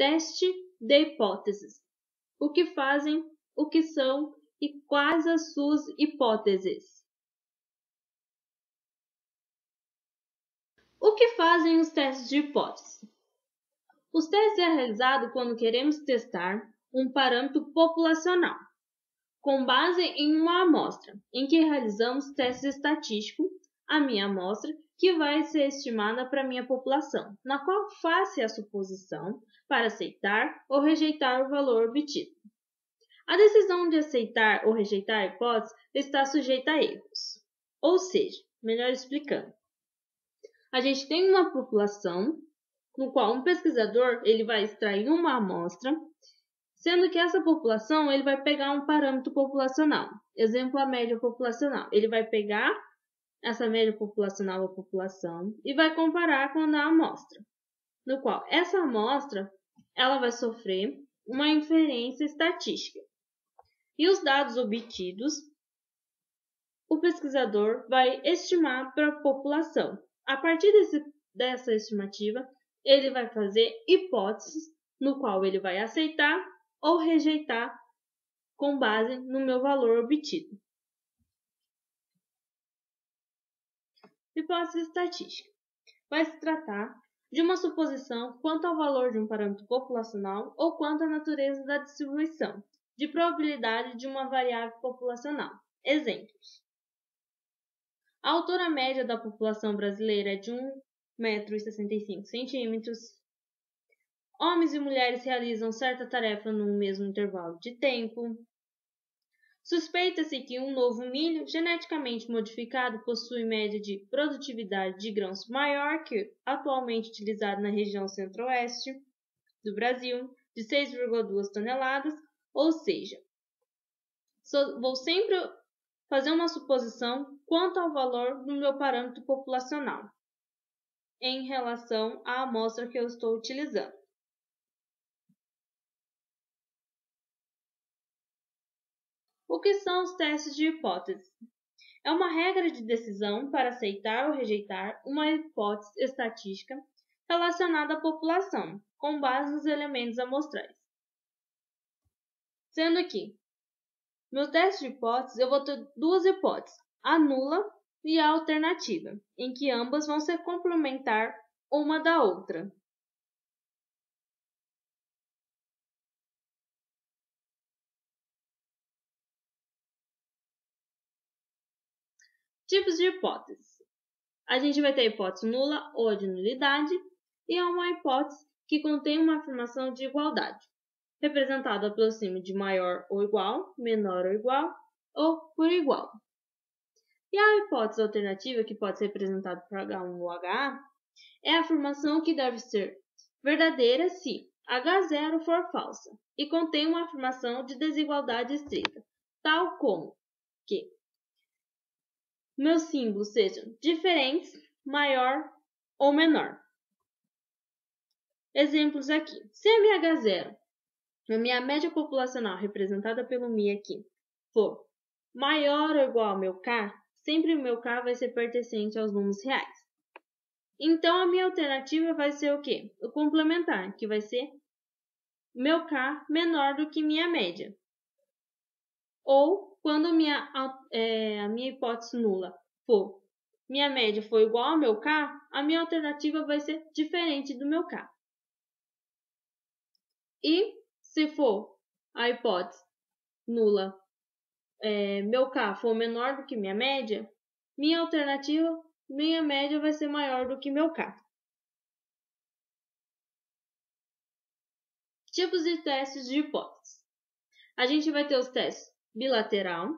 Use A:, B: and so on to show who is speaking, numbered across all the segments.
A: Teste de hipóteses. O que fazem, o que são e quais as suas hipóteses. O que fazem os testes de hipótese? Os testes é realizado quando queremos testar um parâmetro populacional, com base em uma amostra, em que realizamos testes estatísticos à minha amostra, que vai ser estimada para a minha população, na qual faço a suposição para aceitar ou rejeitar o valor obtido. A decisão de aceitar ou rejeitar a hipótese está sujeita a erros. Ou seja, melhor explicando, a gente tem uma população no qual um pesquisador ele vai extrair uma amostra, sendo que essa população ele vai pegar um parâmetro populacional, exemplo a média populacional. Ele vai pegar essa média populacional da população e vai comparar com a da amostra, no qual essa amostra ela vai sofrer uma inferência estatística. E os dados obtidos, o pesquisador vai estimar para a população. A partir dessa estimativa, ele vai fazer hipóteses, no qual ele vai aceitar ou rejeitar com base no meu valor obtido. Hipótese estatística. Vai se tratar de uma suposição quanto ao valor de um parâmetro populacional ou quanto à natureza da distribuição de probabilidade de uma variável populacional. Exemplos. A altura média da população brasileira é de 1,65 m. Homens e mulheres realizam certa tarefa no mesmo intervalo de tempo. Suspeita-se que um novo milho geneticamente modificado possui média de produtividade de grãos maior que atualmente utilizado na região centro-oeste do Brasil, de 6,2 toneladas, ou seja, vou sempre fazer uma suposição quanto ao valor do meu parâmetro populacional em relação à amostra que eu estou utilizando. O que são os testes de hipótese? É uma regra de decisão para aceitar ou rejeitar uma hipótese estatística relacionada à população, com base nos elementos amostrais. Sendo que, no teste de hipótese, eu vou ter duas hipóteses, a nula e a alternativa, em que ambas vão se complementar uma da outra. Tipos de hipótese. A gente vai ter a hipótese nula ou de nulidade e é uma hipótese que contém uma afirmação de igualdade, representada pelo símbolo de maior ou igual, menor ou igual, ou por igual. E a hipótese alternativa, que pode ser representada por H1 ou HA, é a afirmação que deve ser verdadeira se H0 for falsa e contém uma afirmação de desigualdade estrita, tal como que meus símbolos sejam diferentes, maior ou menor. Exemplos aqui. Se a minha H0, a minha média populacional representada pelo Mi aqui, for maior ou igual ao meu K, sempre o meu K vai ser pertencente aos números reais. Então, a minha alternativa vai ser o quê? O complementar, que vai ser meu K menor do que minha média. Ou, quando a minha hipótese nula for minha média for igual ao meu K, a minha alternativa vai ser diferente do meu K. E, se for a hipótese nula, meu K for menor do que minha média, minha média vai ser maior do que meu K. Tipos de testes de hipótese. A gente vai ter os testes bilateral,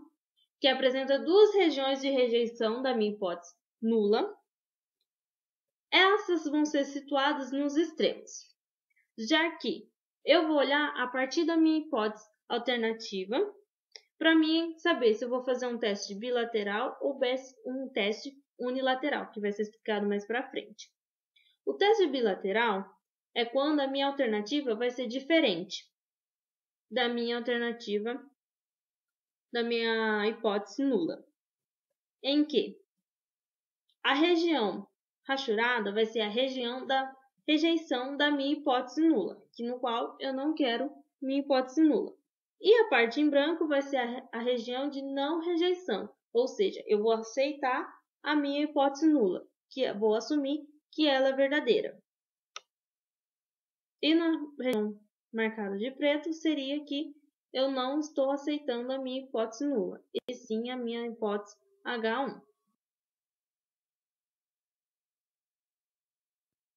A: que apresenta duas regiões de rejeição da minha hipótese nula. Essas vão ser situadas nos extremos, já que eu vou olhar a partir da minha hipótese alternativa para mim saber se eu vou fazer um teste bilateral ou um teste unilateral, que vai ser explicado mais para frente. O teste bilateral é quando a minha alternativa vai ser diferente da minha alternativa, da minha hipótese nula, em que a região rachurada vai ser a região da rejeição da minha hipótese nula, no qual eu não quero minha hipótese nula. E a parte em branco vai ser a região de não rejeição, ou seja, eu vou aceitar a minha hipótese nula, vou assumir que ela é verdadeira. E na região marcada de preto seria que eu não estou aceitando a minha hipótese nula, e sim a minha hipótese H1.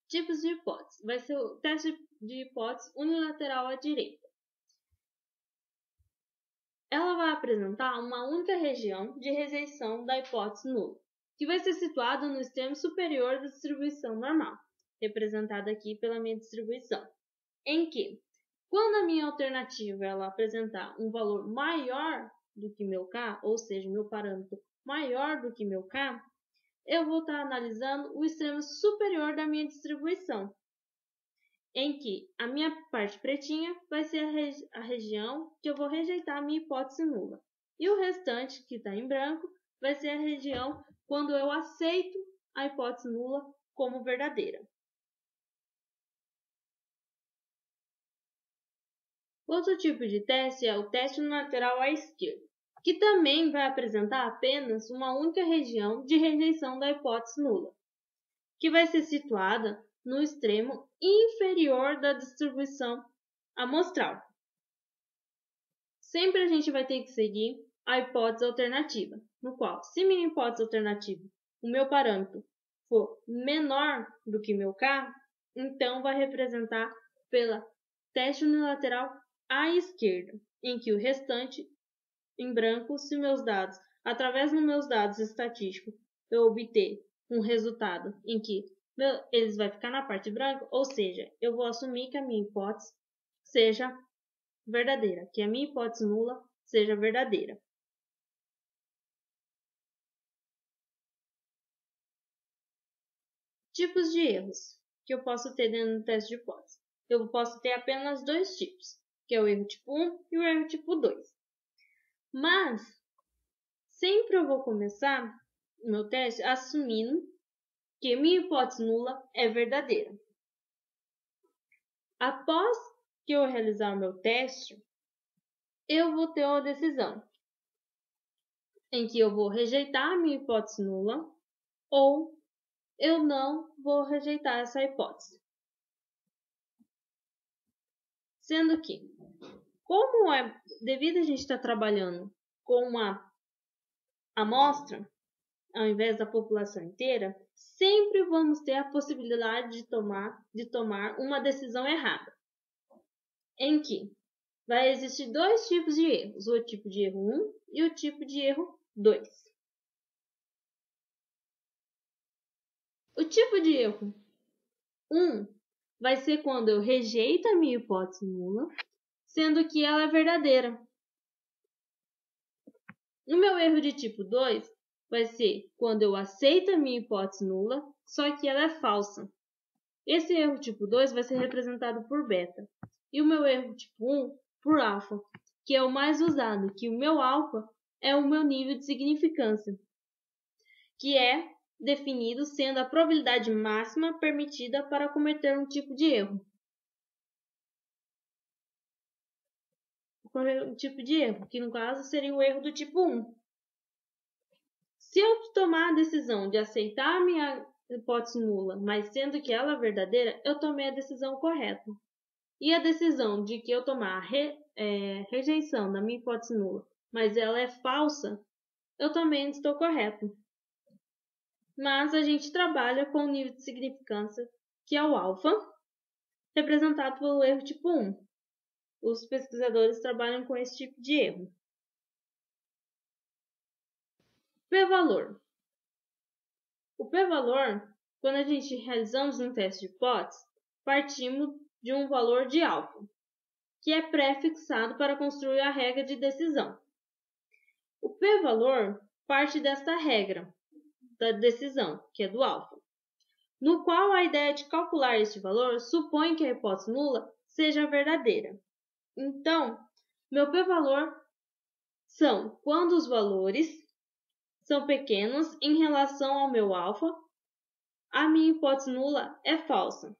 A: Tipos de hipótese. Vai ser o teste de hipótese unilateral à direita. Ela vai apresentar uma única região de rejeição da hipótese nula, que vai ser situada no extremo superior da distribuição normal, representada aqui pela minha distribuição, em que, quando a minha alternativa ela apresentar um valor maior do que meu K, ou seja, meu parâmetro maior do que meu K, eu vou estar analisando o extremo superior da minha distribuição, em que a minha parte pretinha vai ser a região que eu vou rejeitar a minha hipótese nula. E o restante, que está em branco, vai ser a região quando eu aceito a hipótese nula como verdadeira. Outro tipo de teste é o teste unilateral à esquerda, que também vai apresentar apenas uma única região de rejeição da hipótese nula, que vai ser situada no extremo inferior da distribuição amostral. Sempre a gente vai ter que seguir a hipótese alternativa, no qual, se minha hipótese alternativa, o meu parâmetro, for menor do que meu K, então vai representar pela teste unilateral à esquerda, em que o restante, em branco, se meus dados, através dos meus dados estatísticos, eu obter um resultado em que eles vai ficar na parte branca, ou seja, eu vou assumir que a minha hipótese seja verdadeira, que a minha hipótese nula seja verdadeira. Tipos de erros que eu posso ter dentro do teste de hipótese. Eu posso ter apenas dois tipos, que é o erro tipo 1 e o erro tipo 2. Mas, sempre eu vou começar o meu teste assumindo que minha hipótese nula é verdadeira. Após que eu realizar o meu teste, eu vou ter uma decisão em que eu vou rejeitar a minha hipótese nula ou eu não vou rejeitar essa hipótese. Sendo que, devido a gente estar trabalhando com uma amostra, ao invés da população inteira, sempre vamos ter a possibilidade de tomar uma decisão errada, em que vai existir dois tipos de erros, o tipo de erro 1 e o tipo de erro 2. O tipo de erro 1 vai ser quando eu rejeito a minha hipótese nula, sendo que ela é verdadeira. No meu erro de tipo 2, vai ser quando eu aceito a minha hipótese nula, só que ela é falsa. Esse erro tipo 2 vai ser representado por beta. E o meu erro tipo 1 por alfa, que é o mais usado, que o meu alfa é o meu nível de significância, que é definido sendo a probabilidade máxima permitida para cometer um tipo de erro. Um tipo de erro, que no caso seria o erro do tipo 1. Se eu tomar a decisão de aceitar a minha hipótese nula, mas sendo que ela é verdadeira, eu tomei a decisão correta. E a decisão de que eu tomar rejeição da minha hipótese nula, mas ela é falsa, eu também estou correto. Mas a gente trabalha com o nível de significância, que é o alfa, representado pelo erro tipo 1. Os pesquisadores trabalham com esse tipo de erro. P-valor. O p-valor, quando a gente realizamos um teste de hipótese, partimos de um valor de alfa, que é pré-fixado para construir a regra de decisão. O p-valor parte desta regra da decisão, que é do alfa, no qual a ideia de calcular este valor supõe que a hipótese nula seja verdadeira. Então, meu p-valor são quando os valores são pequenos em relação ao meu alfa, a minha hipótese nula é falsa.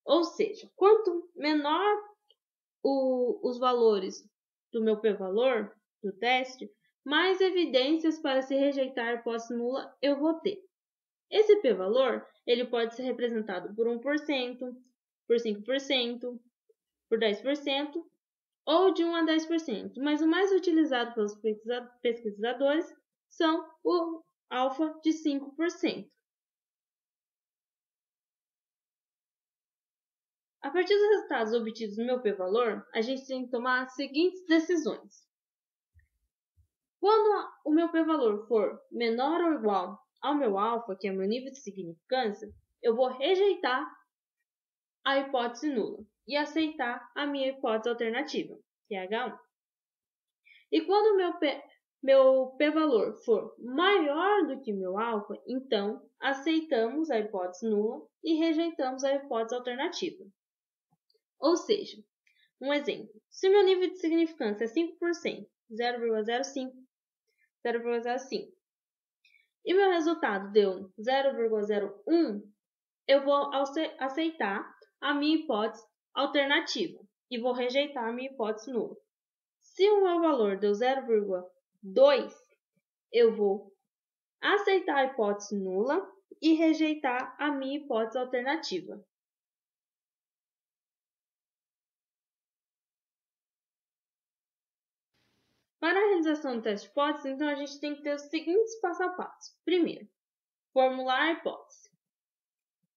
A: Ou seja, quanto menor os valores do meu p-valor do teste, mais evidências para se rejeitar a hipótese nula eu vou ter. Esse p-valor ele pode ser representado por 1%, por 5%, por 10% ou de 1 a 10%, mas o mais utilizado pelos pesquisadores são o alfa de 5%. A partir dos resultados obtidos no meu p-valor, a gente tem que tomar as seguintes decisões. Quando o meu p-valor for menor ou igual ao meu alfa, que é o meu nível de significância, eu vou rejeitar a hipótese nula e aceitar a minha hipótese alternativa, que é H1. E quando o meu p-valor for maior do que meu alfa, então aceitamos a hipótese nula e rejeitamos a hipótese alternativa. Ou seja, um exemplo, se meu nível de significância é 5%, 0,05, 0,05, e meu resultado deu 0,01, eu vou aceitar a minha hipótese alternativa e vou rejeitar a minha hipótese nula. Se o meu valor deu 0,2, eu vou aceitar a hipótese nula e rejeitar a minha hipótese alternativa. Para a realização do teste de hipótese, então a gente tem que ter os seguintes passo a passo. Primeiro, formular a hipótese.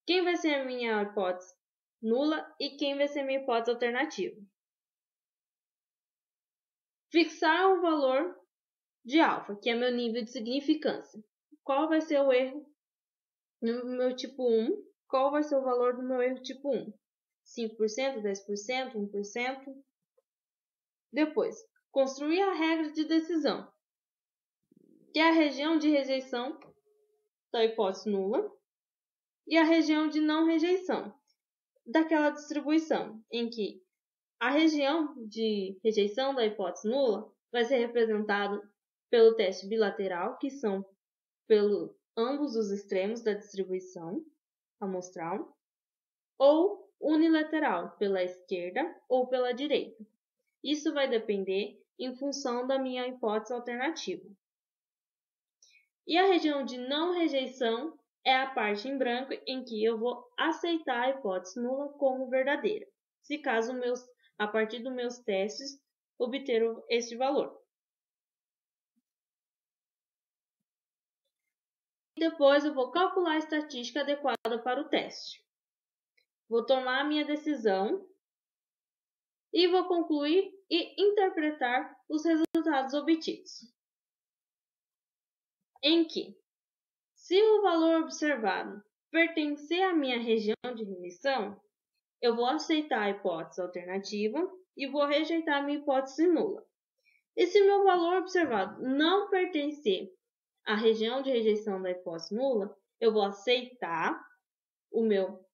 A: Quem vai ser a minha hipótese nula e quem vai ser a minha hipótese alternativa. Fixar o valor de alfa, que é meu nível de significância. Qual vai ser o erro no meu tipo 1? Qual vai ser o valor do meu erro tipo 1? 5%, 10%, 1%? Depois, construir a regra de decisão, que é a região de rejeição da hipótese nula e a região de não rejeição daquela distribuição, em que a região de rejeição da hipótese nula vai ser representada pelo teste bilateral, que são pelo ambos os extremos da distribuição amostral, ou unilateral, pela esquerda ou pela direita. Isso vai depender em função da minha hipótese alternativa. E a região de não rejeição é a parte em branco em que eu vou aceitar a hipótese nula como verdadeira, se caso a partir dos meus testes obter este valor. Depois eu vou calcular a estatística adequada para o teste. Vou tomar a minha decisão e vou concluir e interpretar os resultados obtidos. Em que, se o valor observado pertencer à minha região de rejeição, eu vou aceitar a hipótese alternativa e vou rejeitar a minha hipótese nula. E se meu valor observado não pertencer à região de rejeição da hipótese nula, eu vou aceitar o meu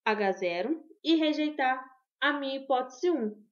A: H0 e rejeitar a minha hipótese 1.